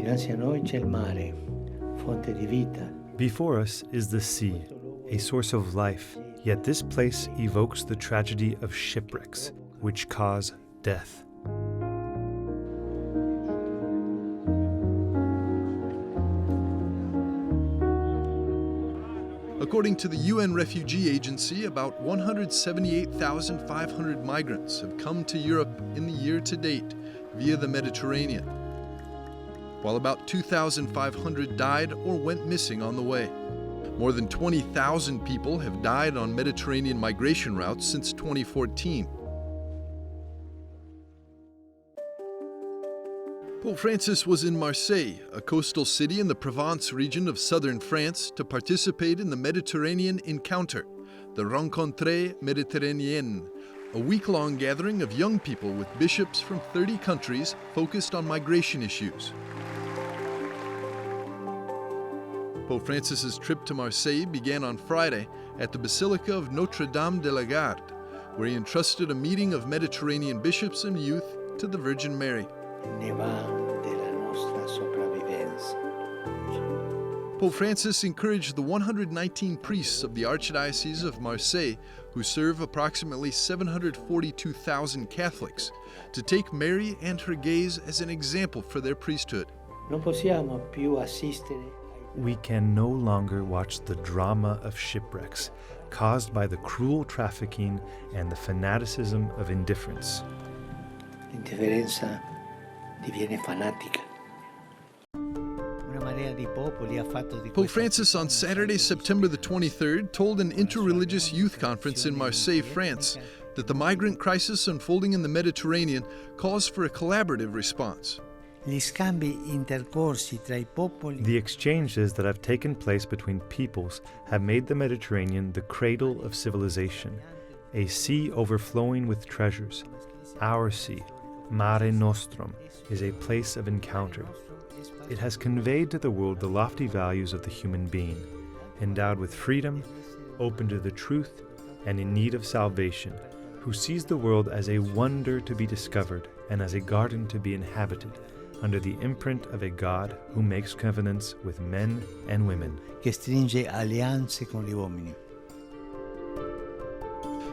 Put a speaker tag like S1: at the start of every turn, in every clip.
S1: Dinanzi a noi c'è il mare, fonte di vita.
S2: Before us is the sea, a source of life, yet this place evokes the tragedy of shipwrecks, which cause death.
S3: According to the UN Refugee Agency, about 178,500 migrants have come to Europe in the year to date via the Mediterranean, while about 2,500 died or went missing on the way. More than 20,000 people have died on Mediterranean migration routes since 2014. Pope Francis was in Marseille, a coastal city in the Provence region of southern France, to participate in the Mediterranean Encounter, the Rencontre Méditerranéenne, a week-long gathering of young people with bishops from 30 countries focused on migration issues. Pope Francis's trip to Marseille began on Friday at the Basilica of Notre-Dame de la Garde, where he entrusted a meeting of Mediterranean bishops and youth to the Virgin Mary. Pope Francis encouraged the 119 priests of the Archdiocese of Marseille, who serve approximately 742,000 Catholics, to take Mary and her gaze as an example for their priesthood.
S2: We can no longer watch the drama of shipwrecks caused by the cruel trafficking and the fanaticism of indifference.
S1: L'indifferenza diviene fanatica.
S3: Pope Francis on Saturday, September the 23rd, told an interreligious youth conference in Marseille, France, that the migrant crisis unfolding in the Mediterranean calls for a collaborative response.
S2: The exchanges that have taken place between peoples have made the Mediterranean the cradle of civilization, a sea overflowing with treasures. Our sea, Mare Nostrum, is a place of encounter. It has conveyed to the world the lofty values of the human being, endowed with freedom, open to the truth, and in need of salvation, who sees the world as a wonder to be discovered and as a garden to be inhabited, under the imprint of a God who makes covenants with men and women.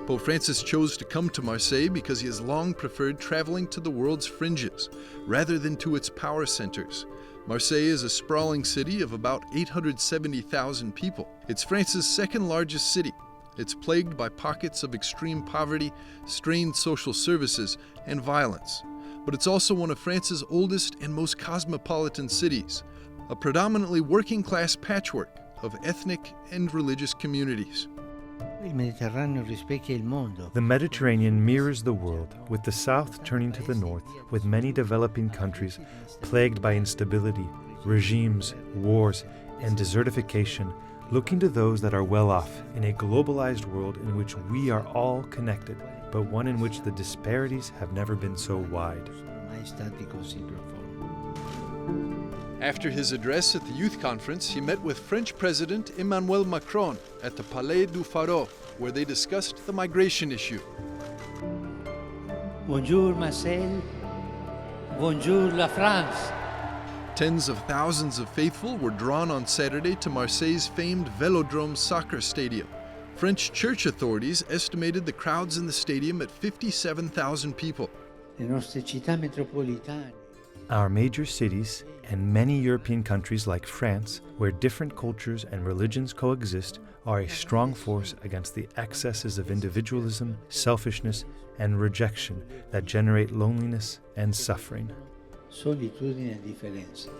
S3: Pope Francis chose to come to Marseille because he has long preferred traveling to the world's fringes, rather than to its power centers. Marseille is a sprawling city of about 870,000 people. It's France's second largest city. It's plagued by pockets of extreme poverty, strained social services, and violence. But it's also one of France's oldest and most cosmopolitan cities, a predominantly working-class patchwork of ethnic and religious communities.
S2: The Mediterranean mirrors the world, with the south turning to the north, with many developing countries plagued by instability, regimes, wars, and desertification, looking to those that are well off in a globalized world in which we are all connected, but one in which the disparities have never been so wide.
S3: After his address at the youth conference, he met with French President Emmanuel Macron at the Palais du Faro, where they discussed the migration issue.
S1: Bonjour Marseille, bonjour la France.
S3: Tens of thousands of faithful were drawn on Saturday to Marseille's famed Velodrome soccer stadium. French church authorities estimated the crowds in the stadium at 57,000 people.
S2: Our major cities and many European countries like France, where different cultures and religions coexist, are a strong force against the excesses of individualism, selfishness, and rejection that generate loneliness and suffering.
S1: Solitudine e differenza.